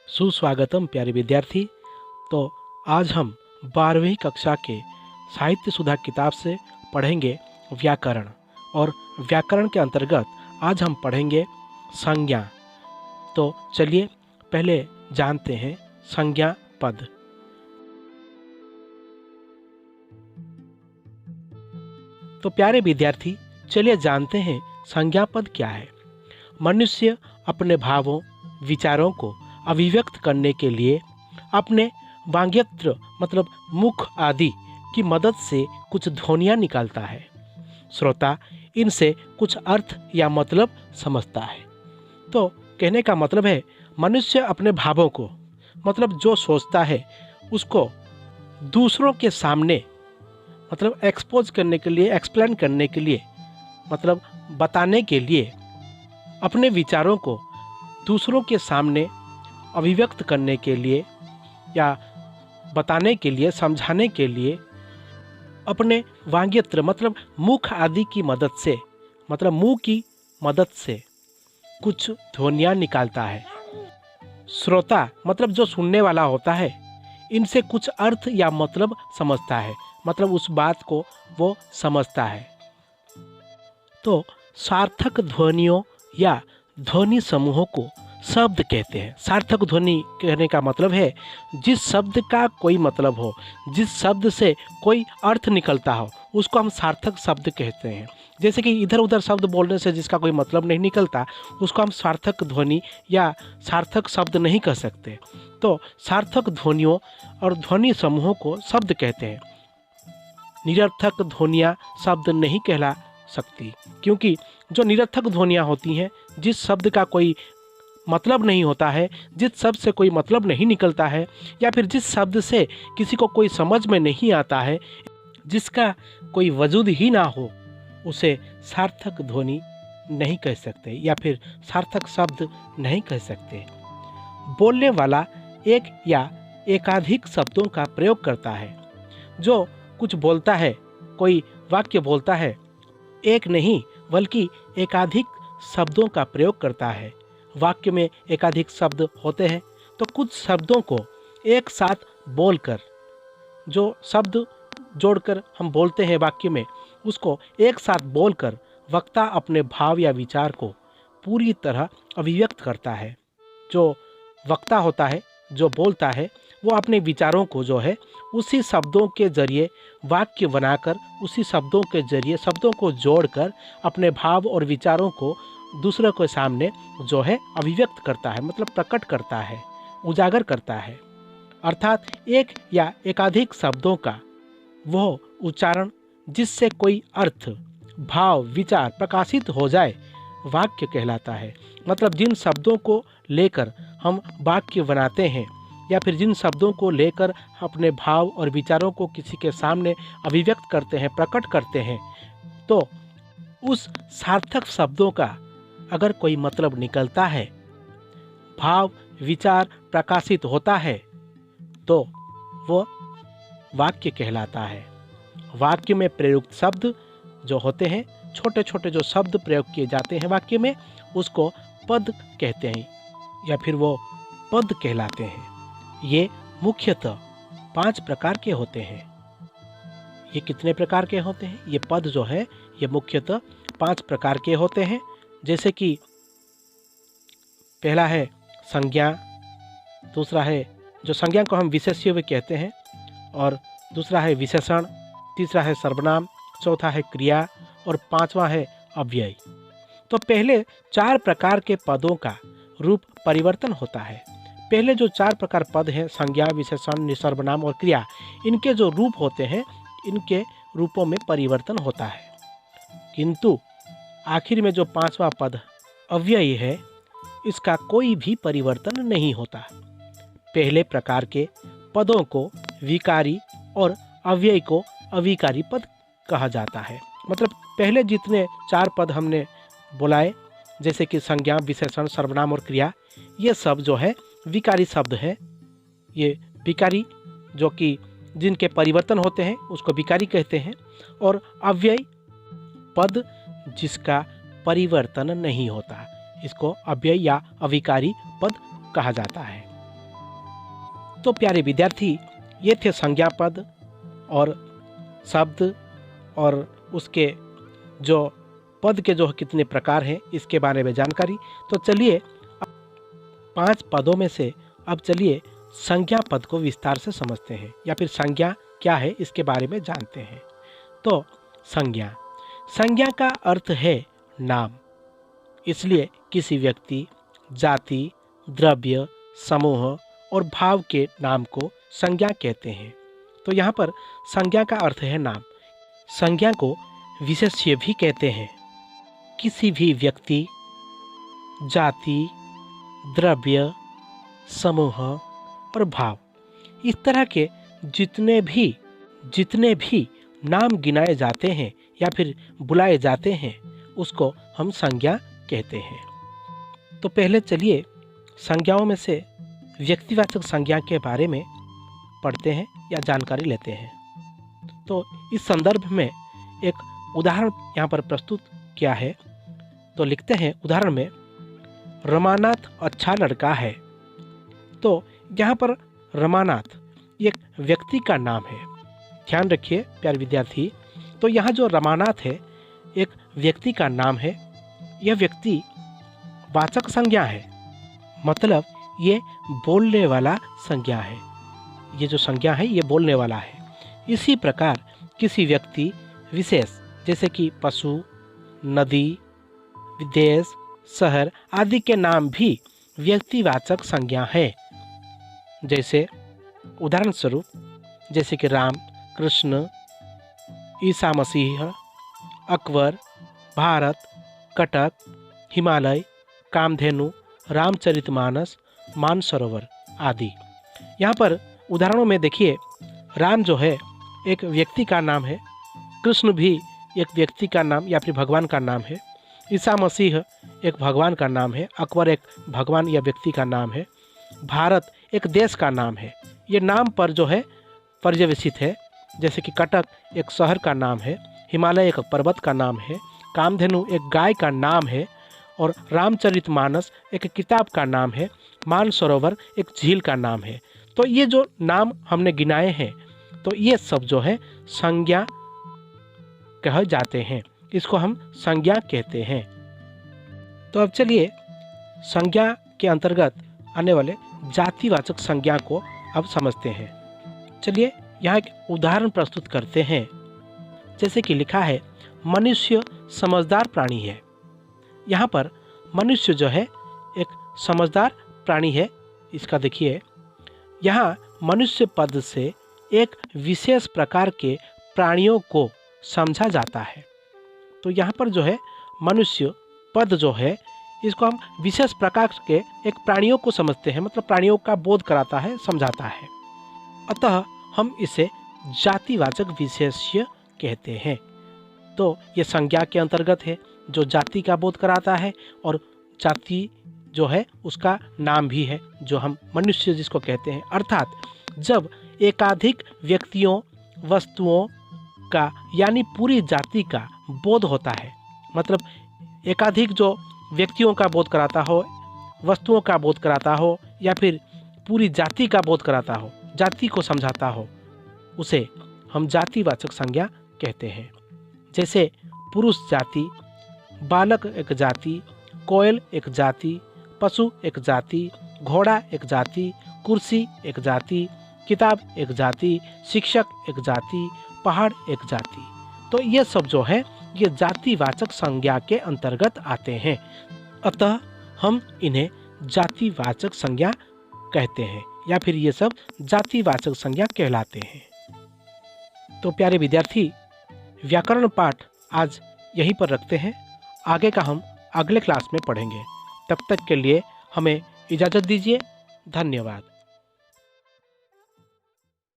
सुस्वागतम प्यारे विद्यार्थी। तो आज हम 12वीं कक्षा के साहित्य सुधा किताब से पढ़ेंगे व्याकरण। और व्याकरण के अंतर्गत आज हम पढ़ेंगे संज्ञा। तो चलिए पहले जानते हैं संज्ञा पद। तो प्यारे विद्यार्थी, चलिए जानते हैं संज्ञा पद क्या है। मनुष्य अपने भावों विचारों को अभिव्यक्त करने के लिए अपने वाग्यंत्र मतलब मुख आदि की मदद से कुछ ध्वनियाँ निकालता है। श्रोता इनसे कुछ अर्थ या मतलब समझता है। तो कहने का मतलब है मनुष्य अपने भावों को मतलब जो सोचता है उसको दूसरों के सामने मतलब एक्सपोज करने के लिए, एक्सप्लेन करने के लिए मतलब बताने के लिए, अपने विचारों को दूसरों के सामने अभिव्यक्त करने के लिए या बताने के लिए, समझाने के लिए अपने वाग्यंत्र मतलब मुख आदि की मदद से मतलब मुंह की मदद से कुछ ध्वनियाँ निकालता है। श्रोता मतलब जो सुनने वाला होता है इनसे कुछ अर्थ या मतलब समझता है, मतलब उस बात को वो समझता है। तो सार्थक ध्वनियों या ध्वनि समूहों को शब्द कहते हैं। सार्थक ध्वनि कहने का मतलब है जिस शब्द का कोई मतलब हो, जिस शब्द से कोई अर्थ निकलता हो उसको हम सार्थक शब्द कहते हैं। जैसे कि इधर उधर शब्द बोलने से जिसका कोई मतलब नहीं निकलता उसको हम सार्थक ध्वनि या सार्थक शब्द नहीं कह सकते। तो सार्थक ध्वनियों और ध्वनि समूहों को शब्द कहते हैं। निरर्थक ध्वनियाँ शब्द नहीं कहला सकती, क्योंकि जो निरर्थक ध्वनियाँ होती हैं, जिस शब्द का कोई मतलब नहीं होता है, जिस शब्द से कोई मतलब नहीं निकलता है या फिर जिस शब्द से किसी को कोई समझ में नहीं आता है, जिसका कोई वजूद ही ना हो, उसे सार्थक ध्वनि नहीं कह सकते या फिर सार्थक शब्द नहीं कह सकते। बोलने वाला एक या एकाधिक शब्दों का प्रयोग करता है। जो कुछ बोलता है, कोई वाक्य बोलता है, एक नहीं बल्कि एकाधिक शब्दों का प्रयोग करता है। वाक्य में एकाधिक शब्द होते हैं, तो कुछ शब्दों को एक साथ बोलकर, जो शब्द जोड़कर हम बोलते हैं वाक्य में, उसको एक साथ बोलकर वक्ता अपने भाव या विचार को पूरी तरह अभिव्यक्त करता है। जो वक्ता होता है, जो बोलता है, वो अपने विचारों को जो है उसी शब्दों के जरिए वाक्य बनाकर, उसी शब्दों के जरिए शब्दों को जोड़कर अपने भाव और विचारों को दूसरे के सामने जो है अभिव्यक्त करता है, मतलब प्रकट करता है, उजागर करता है। अर्थात एक या एकाधिक शब्दों का वह उच्चारण जिससे कोई अर्थ, भाव, विचार प्रकाशित हो जाए वाक्य कहलाता है। मतलब जिन शब्दों को लेकर हम वाक्य बनाते हैं या फिर जिन शब्दों को लेकर अपने भाव और विचारों को किसी के सामने अभिव्यक्त करते हैं, प्रकट करते हैं, तो उस सार्थक शब्दों का अगर कोई मतलब निकलता है, भाव विचार प्रकाशित होता है, तो वो वाक्य कहलाता है। वाक्य में प्रयुक्त शब्द जो होते हैं, छोटे छोटे जो शब्द प्रयोग किए जाते हैं वाक्य में, उसको पद कहते हैं या फिर वो पद कहलाते हैं। ये मुख्यतः 5 प्रकार के होते हैं। ये कितने प्रकार के होते हैं? ये पद जो है ये मुख्यतः 5 प्रकार के होते हैं। जैसे कि पहला है संज्ञा, दूसरा है जो संज्ञा को हम विशेष्य भी कहते हैं, और दूसरा है विशेषण, तीसरा है सर्वनाम, चौथा है क्रिया और पांचवा है अव्यय। तो पहले 4 प्रकार के पदों का रूप परिवर्तन होता है। पहले जो 4 प्रकार पद हैं, संज्ञा, विशेषण, सर्वनाम और क्रिया, इनके जो रूप होते हैं, इनके रूपों में परिवर्तन होता है। किंतु आखिर में जो 5वां पद अव्यय है, इसका कोई भी परिवर्तन नहीं होता। पहले प्रकार के पदों को विकारी और अव्यय को अविकारी पद कहा जाता है। मतलब पहले जितने 4 पद हमने बोलाए, जैसे कि संज्ञा, विशेषण, सर्वनाम और क्रिया, ये सब जो है विकारी शब्द है। ये विकारी जो कि जिनके परिवर्तन होते हैं उसको विकारी कहते हैं। और अव्यय पद जिसका परिवर्तन नहीं होता, इसको अव्यय या अविकारी पद कहा जाता है। तो प्यारे विद्यार्थी, ये थे संज्ञा पद और शब्द और उसके जो पद के जो कितने प्रकार हैं इसके बारे में जानकारी। तो चलिए 5 पदों में से अब चलिए संज्ञा पद को विस्तार से समझते हैं, या फिर संज्ञा क्या है इसके बारे में जानते हैं। तो संज्ञा का अर्थ है नाम, इसलिए किसी व्यक्ति, जाति, द्रव्य, समूह और भाव के नाम को संज्ञा कहते हैं। तो यहाँ पर संज्ञा का अर्थ है नाम। संज्ञा को विशेष्य भी कहते हैं। किसी भी व्यक्ति, जाति, द्रव्य, समूह और भाव, इस तरह के जितने भी नाम गिनाए जाते हैं या फिर बुलाए जाते हैं उसको हम संज्ञा कहते हैं। तो पहले चलिए संज्ञाओं में से व्यक्तिवाचक संज्ञा के बारे में पढ़ते हैं या जानकारी लेते हैं। तो इस संदर्भ में एक उदाहरण यहाँ पर प्रस्तुत किया है। तो लिखते हैं उदाहरण में, रमानाथ अच्छा लड़का है। तो यहाँ पर रमानाथ एक व्यक्ति का नाम है। ध्यान रखिए प्यारे विद्यार्थी, तो यहाँ जो रमानाथ है एक व्यक्ति का नाम है। यह व्यक्ति वाचक संज्ञा है, मतलब ये बोलने वाला संज्ञा है। ये जो संज्ञा है ये बोलने वाला है। इसी प्रकार किसी व्यक्ति विशेष जैसे कि पशु, नदी, विदेश, शहर आदि के नाम भी व्यक्तिवाचक संज्ञा है। जैसे उदाहरण स्वरूप जैसे कि राम, कृष्ण, ईसा मसीह, अकबर, भारत, कटक, हिमालय, कामधेनु, रामचरितमानस, मानसरोवर आदि। यहाँ पर उदाहरणों में देखिए, राम जो है एक व्यक्ति का नाम है, कृष्ण भी एक व्यक्ति का नाम या फिर भगवान का नाम है, ईसा मसीह एक भगवान का नाम है, अकबर एक भगवान या व्यक्ति का नाम है, भारत एक देश का नाम है। ये नाम पर जो है पर्यवेसित है। जैसे कि कटक एक शहर का नाम है, हिमालय एक पर्वत का नाम है, कामधेनु एक गाय का नाम है और रामचरितमानस एक किताब का नाम है, मानसरोवर एक झील का नाम है। तो ये जो नाम हमने गिनाए हैं तो ये सब जो है संज्ञा कहे जाते हैं। इसको हम संज्ञा कहते हैं। तो अब चलिए संज्ञा के अंतर्गत आने वाले जातिवाचक संज्ञा को अब समझते हैं। चलिए यहाँ एक उदाहरण प्रस्तुत करते हैं। जैसे कि लिखा है, मनुष्य समझदार प्राणी है। यहाँ पर मनुष्य जो है एक समझदार प्राणी है। इसका देखिए, यहाँ मनुष्य पद से एक विशेष प्रकार के प्राणियों को समझा जाता है। तो यहाँ पर जो है मनुष्य पद जो है इसको हम विशेष प्रकार के एक प्राणियों को समझते हैं, मतलब प्राणियों का बोध कराता है, समझाता है। अतः हम इसे जातिवाचक विशेष्य कहते हैं। तो ये संज्ञा के अंतर्गत है जो जाति का बोध कराता है, और जाति जो है उसका नाम भी है जो हम मनुष्य जिसको कहते हैं। अर्थात जब एकाधिक व्यक्तियों, वस्तुओं का यानी पूरी जाति का बोध होता है, मतलब एकाधिक जो व्यक्तियों का बोध कराता हो, वस्तुओं का बोध कराता हो या फिर पूरी जाति का बोध कराता हो, जाति को समझाता हो, उसे हम जातिवाचक संज्ञा कहते हैं। जैसे पुरुष जाति, बालक एक जाति, कोयल एक जाति, पशु एक जाति, घोड़ा एक जाति, कुर्सी एक जाति, किताब एक जाति, शिक्षक एक जाति, पहाड़ एक जाति। तो ये सब जो है ये जातिवाचक संज्ञा के अंतर्गत आते हैं। अतः हम इन्हें जातिवाचक संज्ञा कहते हैं या फिर ये सब जातिवाचक संज्ञा कहलाते हैं। तो प्यारे विद्यार्थी, व्याकरण पाठ आज यहीं पर रखते हैं। आगे का हम अगले क्लास में पढ़ेंगे। तब तक के लिए हमें इजाज़त दीजिए। धन्यवाद।